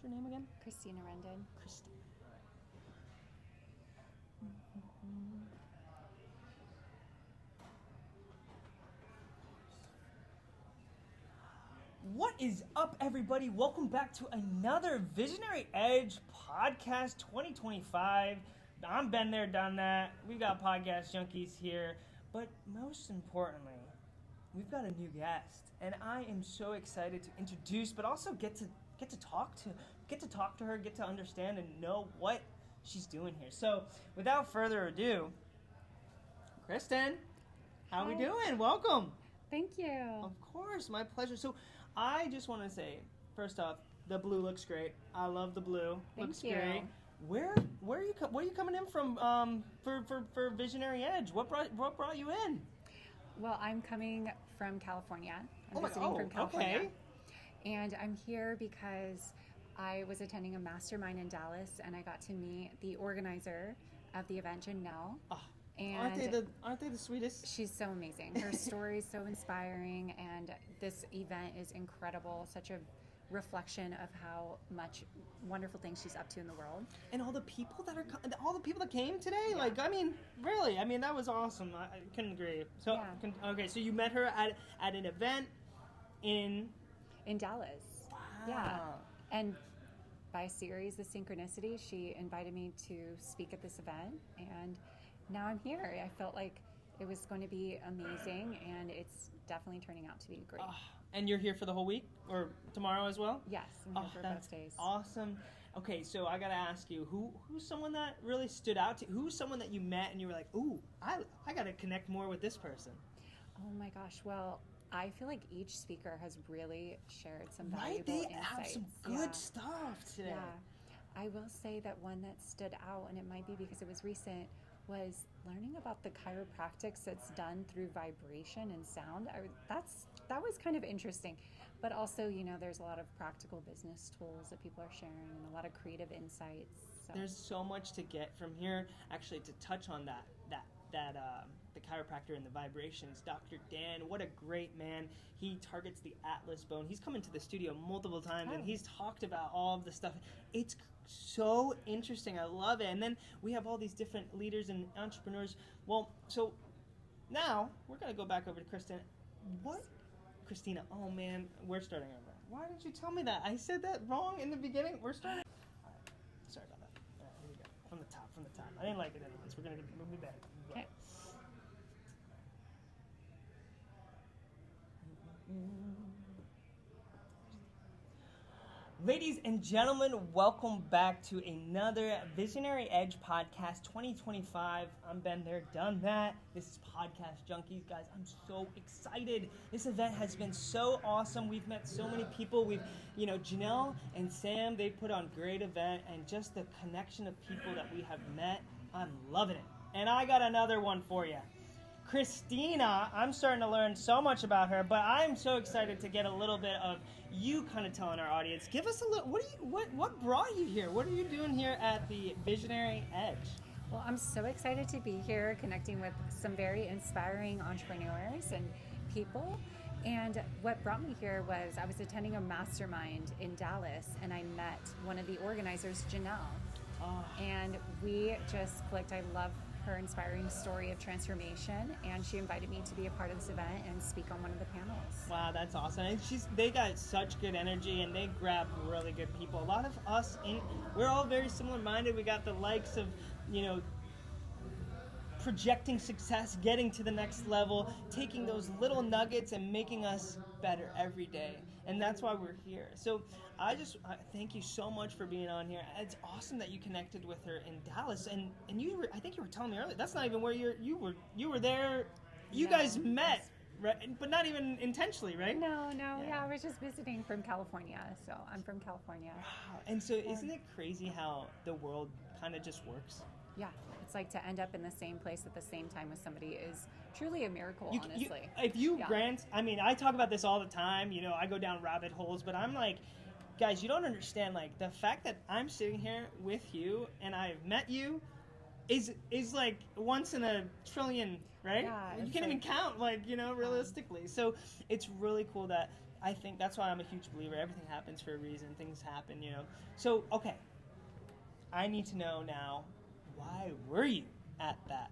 was your name again? Christina Rendon. Christina. What is up, everybody? Welcome back to another Visionary Edge Podcast 2025. I'm been there, done that. We've got podcast junkies here, but most importantly, we've got a new guest, and I am so excited to introduce, but also get to talk to her, get to understand and know what she's doing here. So, without further ado, Kristen, how we Hi. doing? Welcome. Thank you. Of course, my pleasure. So, I just want to say, first off, the blue looks great. I love the blue. Thank looks you. great. Where are you coming in from for Visionary Edge? What brought you in? Well, I'm coming from California. I'm Oh my- visiting oh, from California. okay. And I'm here because I was attending a mastermind in Dallas, and I got to meet the organizer of the event, Janelle. Oh, And aren't they the sweetest? she's so amazing. Her story is so inspiring, and this event is incredible. Such a reflection of how much wonderful things she's up to in the world. And all the people that came today, like, I mean, really, I mean, that was awesome. I couldn't agree. So, Yeah. okay, so you met her at an event in Dallas. Wow. Yeah. And by a series of synchronicity, she invited me to speak at this event, and now I'm here. I felt like it was going to be amazing, and it's definitely turning out to be great. And you're here for the whole week or tomorrow as well? Yes, I'm here for That's both days. awesome. Okay, so I gotta ask you, who's someone that really stood out to you? Who's someone that you met and you were like, ooh, I gotta connect more with this person? Oh my gosh. Well, I feel like each speaker has really shared some Right? valuable They have insights. some good stuff today. Yeah. I will say that one that stood out, and it might be because it was recent, was learning about the chiropractics that's done through vibration and sound. That was kind of interesting. But also, there's a lot of practical business tools that people are sharing and a lot of creative insights. So. There's so much to get from here. Actually, to touch on that the chiropractor and the vibrations, Dr. Dan, what a great man. He targets the Atlas bone. He's come into the studio multiple times and he's talked about all of the stuff. It's so interesting. I love it. And then we have all these different leaders and entrepreneurs. Well, so now we're going to go back over to Kristen. Christina, oh man, we're starting over. Why didn't you tell me that? I said that wrong in the beginning. We're starting. All right. Sorry about that. All right, here we go. From the top. I didn't like it anyways. We'll be better. Okay. Ladies and gentlemen, welcome back to another Visionary Edge Podcast 2025. I'm Ben there, done that. This is Podcast Junkies. Guys, I'm so excited. This event has been so awesome. We've met so many people. Janelle and Sam, they put on a great event, and just the connection of people that we have met, I'm loving it. And I got another one for you. Christina, I'm starting to learn so much about her, but I'm so excited to get a little bit of you kind of telling our audience. Give us a little. What brought you here? What are you doing here at the Visionary Edge? Well, I'm so excited to be here connecting with some very inspiring entrepreneurs and people. And what brought me here was I was attending a mastermind in Dallas, and I met one of the organizers, Janelle. And we just clicked. I love her inspiring story of transformation, and she invited me to be a part of this event and speak on one of the panels. Wow, that's awesome. And they got such good energy, and they grab really good people. A lot of us, we're all very similar minded. We got the likes of, projecting success, getting to the next level, taking those little nuggets and making us better every day. And that's why we're here. So I thank you so much for being on here. It's awesome that you connected with her in Dallas, and I think you were telling me earlier, that's not even where you were there. You guys met, right? But not even intentionally, right? No. Yeah, I was just visiting from California. So I'm from California. Wow. And so isn't it crazy how the world kind of just works? Yeah, it's like to end up in the same place at the same time with somebody is truly a miracle, honestly. I talk about this all the time. I go down rabbit holes, but I'm like, guys, you don't understand. Like, the fact that I'm sitting here with you and I've met you is like once in a trillion, right? Yeah, you can't even count, realistically. So it's really cool that I think that's why I'm a huge believer. Everything happens for a reason. Things happen, you know. So, okay, I need to know now, why were you at that?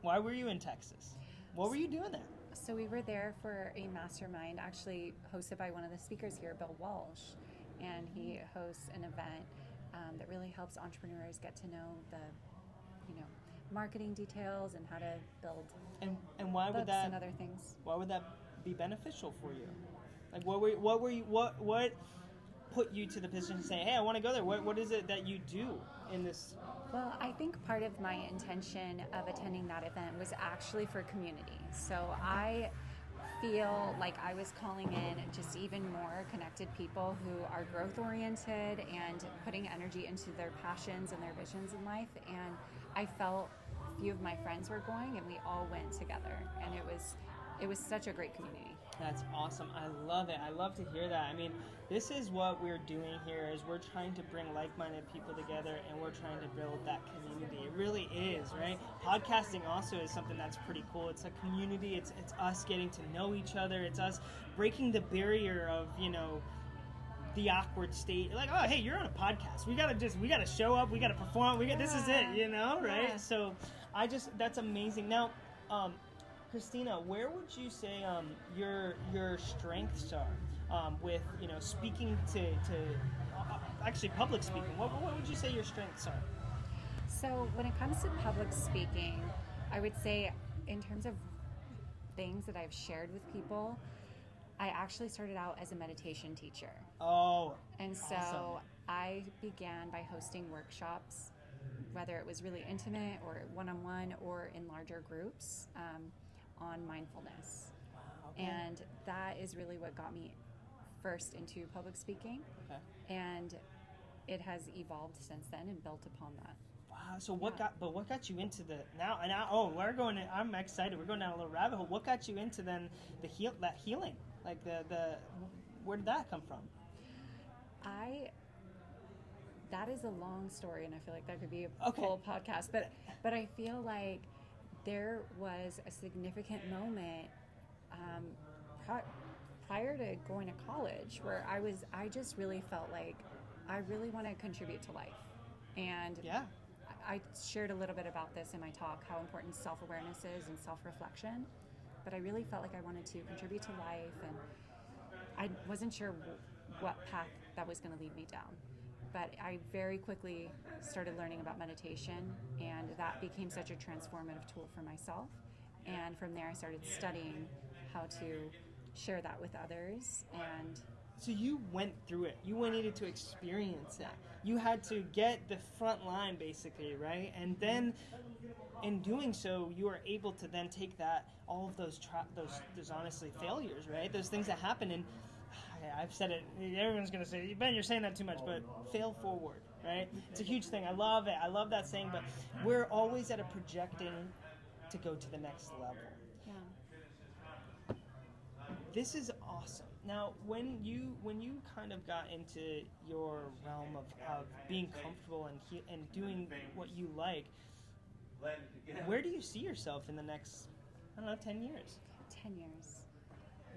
Why were you in Texas? What were you doing there? So we were there for a mastermind, actually hosted by one of the speakers here, Bill Walsh, and he hosts an event that really helps entrepreneurs get to know the, marketing details and how to build And why would books that and other things. Why would that be beneficial for you? Like, what put you to the position to say, hey, I want to go there? What is it that you do in this? Well, I think part of my intention of attending that event was actually for community. So I feel like I was calling in just even more connected people who are growth oriented and putting energy into their passions and their visions in life. And I felt a few of my friends were going, and we all went together, and it was such a great community. That's awesome. I love it. I love to hear that. I mean, this is what we're doing here, is we're trying to bring like-minded people together, and we're trying to build that community. It really is, right? Podcasting also is something that's pretty cool. It's a community. It's us getting to know each other. It's us breaking the barrier of, the awkward state. Like, oh, hey, you're on a podcast. We gotta show up. We gotta perform. This is it, right? Yeah. So that's amazing. Now, Christina, where would you say your strengths are with speaking to actually public speaking? What would you say your strengths are? So when it comes to public speaking, I would say in terms of things that I've shared with people, I actually started out as a meditation teacher. Oh, and so awesome. I began by hosting workshops, whether it was really intimate or one-on-one or in larger groups, on mindfulness. Wow, okay. And that is really what got me first into public speaking. Okay. And it has evolved since then and built upon that. Wow. So what got you into I'm excited. We're going down a little rabbit hole. What got you into then that healing? Like where did that come from? That is a long story, and I feel like that could be a full podcast, but I feel like there was a significant moment prior to going to college where I just really felt like I really want to contribute to life. And yeah. I shared a little bit about this in my talk, how important self-awareness is and self-reflection, but I really felt like I wanted to contribute to life, and I wasn't sure what path that was going to lead me down. But I very quickly started learning about meditation, and that became such a transformative tool for myself. And from there, I started studying how to share that with others. And so you went through it. You needed to experience it. You had to get the front line, basically, right? And then, in doing so, you were able to then take all of those honestly failures, right? Those things that happen, and I've said it. Everyone's gonna say, Ben, you're saying that too much, but fail forward, right? It's a huge thing. I love it. I love that saying. But we're always at a projecting to go to the next level. yeah. This is awesome. Now, when you kind of got into your realm of being comfortable and doing what you like, where do you see yourself in the next, 10 years? 10 years.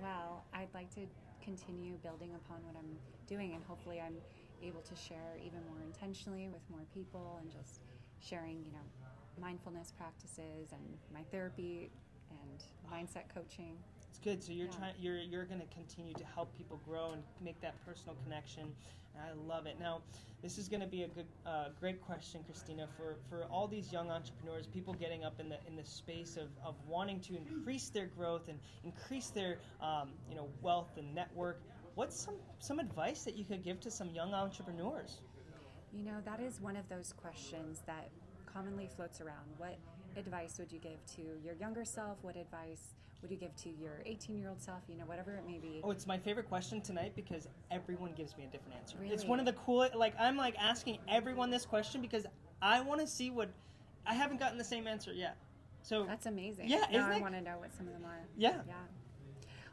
Well, I'd like to continue building upon what I'm doing, and hopefully I'm able to share even more intentionally with more people, and just sharing, mindfulness practices and my therapy and mindset coaching. It's good. So you're going to continue to help people grow and make that personal connection. And I love it. Now, this is going to be a great question, Christina, for all these young entrepreneurs, people getting up in the space of wanting to increase their growth and increase their wealth and network. What's some advice that you could give to some young entrepreneurs? That is one of those questions that commonly floats around. What advice would you give to your younger self? What advice would you give to your 18-year-old self? Whatever it may be. Oh, it's my favorite question tonight because everyone gives me a different answer. Really? It's one of the coolest. I'm asking everyone this question because I want to see what I haven't gotten the same answer yet. So that's amazing. Yeah, now I want to know what some of them are. Yeah. Yeah.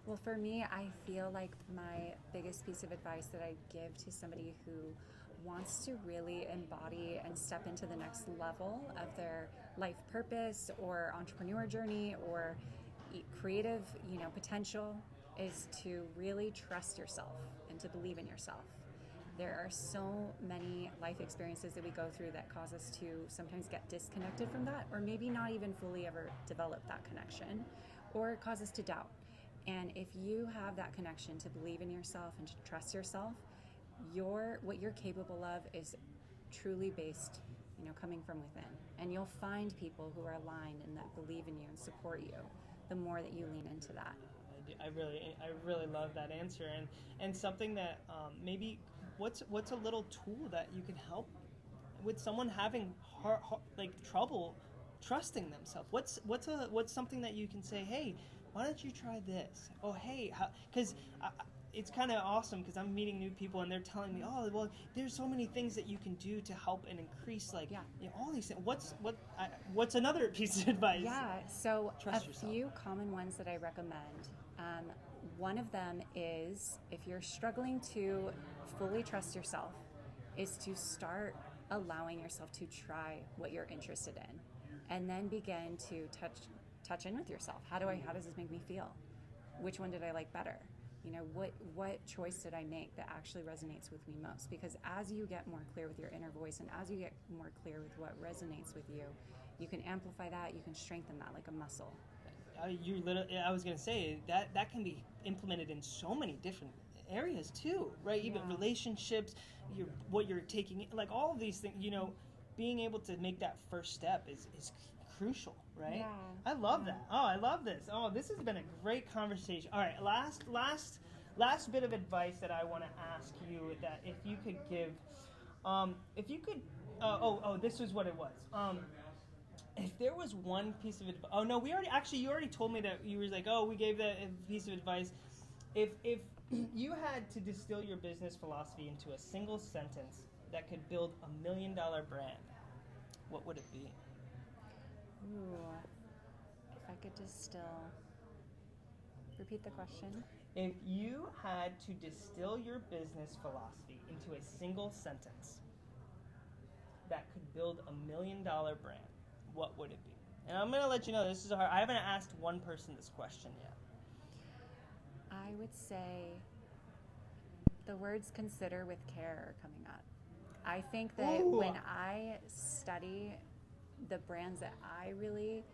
Well, for me, I feel like my biggest piece of advice that I give to somebody who wants to really embody and step into the next level of their life purpose or entrepreneur journey or creative, potential is to really trust yourself and to believe in yourself. There are so many life experiences that we go through that cause us to sometimes get disconnected from that, or maybe not even fully ever develop that connection, or cause us to doubt. And if you have that connection to believe in yourself and to trust yourself, what you're capable of is truly based, coming from within. And you'll find people who are aligned and that believe in you and support you the more that you lean into that. I really love that answer, and something that maybe what's a little tool that you can help with someone having trouble trusting themselves. What's something that you can say, hey, why don't you try this? Oh, hey, because it's kind of awesome because I'm meeting new people and they're telling me, oh, well, there's so many things that you can do to help and increase, all these things. What's another piece of advice? Yeah, so Trust yourself. Few common ones that I recommend. One of them is, if you're struggling to fully trust yourself, is to start allowing yourself to try what you're interested in, and then begin to touch in with yourself. How does this make me feel? Which one did I like better? What choice did I make that actually resonates with me most? Because as you get more clear with your inner voice and as you get more clear with what resonates with you, you can amplify that, you can strengthen that like a muscle. I was going to say that can be implemented in so many different areas too, right? Even relationships, what you're taking, like all of these things, being able to make that first step is crucial, right? Yeah. I love that. Oh, I love this. Oh, this has been a great conversation. All right, last bit of advice that I want to ask you, that if you could give, this was what it was. If there was one piece of advice, you already told me that you were like, we gave that piece of advice. If you had to distill your business philosophy into a single sentence that could build $1 million brand, what would it be? Ooh, if I could repeat the question. If you had to distill your business philosophy into a single sentence that could build $1 million brand, what would it be? And I'm going to let you know, this is hard. I haven't asked one person this question yet. I would say the words consider with care are coming up. I think that when I study the brands that I really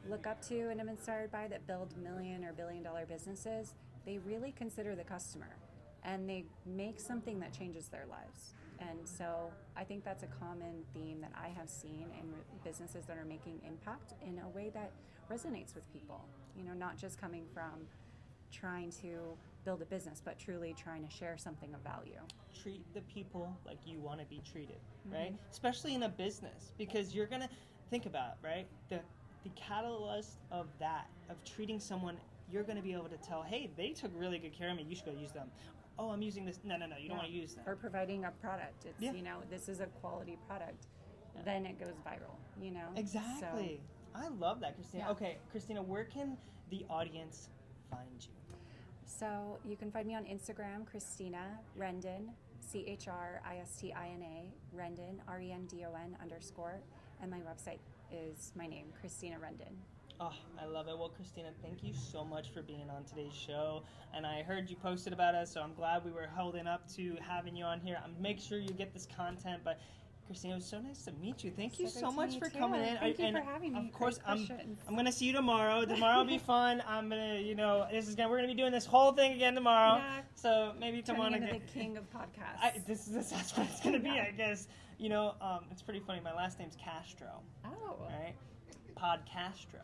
look up to and am inspired by that build million or billion-dollar businesses, they really consider the customer and they make something that changes their lives. And so I think that's a common theme that I have seen in businesses that are making impact in a way that resonates with people. Not just coming from trying to build a business, but truly trying to share something of value. Treat the people like you want to be treated, right? Especially in a business, because you're going to think about, right? The catalyst of treating someone, you're going to be able to tell, hey, they took really good care of me, you should go use them. Oh, I'm using this. No, you don't want to use that. Or providing a product. It's, this is a quality product. Yeah. Then it goes viral, Exactly. So, I love that, Christina. Yeah. Okay, Christina, where can the audience find you? So you can find me on Instagram, Christina Rendon, CHRISTINA, Rendon, RENDON_. And my website is my name, Christina Rendon. Oh, I love it. Well, Christina, thank you so much for being on today's show. And I heard you posted about us, so I'm glad we were holding up to having you on here. Make sure you get this content. But Christina, it was so nice to meet you. Thank you so much for coming in. Thank you for having me. Of course, I'm going to see you tomorrow. Tomorrow will be fun. I'm going to, we're going to be doing this whole thing again tomorrow. Yeah. So maybe come on again. The king of podcasts. That's what it's going to be, I guess. It's pretty funny. My last name's Castro. Oh. Right? Podcastro.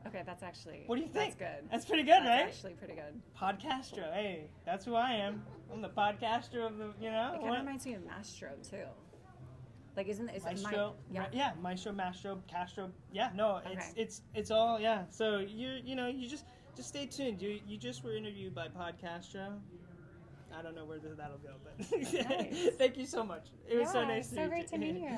Okay, that's actually... What do you think? That's good. That's pretty good, right? That's actually pretty good. Podcastro. Hey, that's who I am. I'm the podcaster of the, It kind of reminds me of Mastro, too. Like, isn't it... Maestro? Yeah, Maestro, Mastro, Castro. Yeah, no, okay. It's all, yeah. So, you just stay tuned. You just were interviewed by Podcastro. I don't know where that'll go, but... Nice. Thank you so much. It was so nice to meet you. So great to meet you.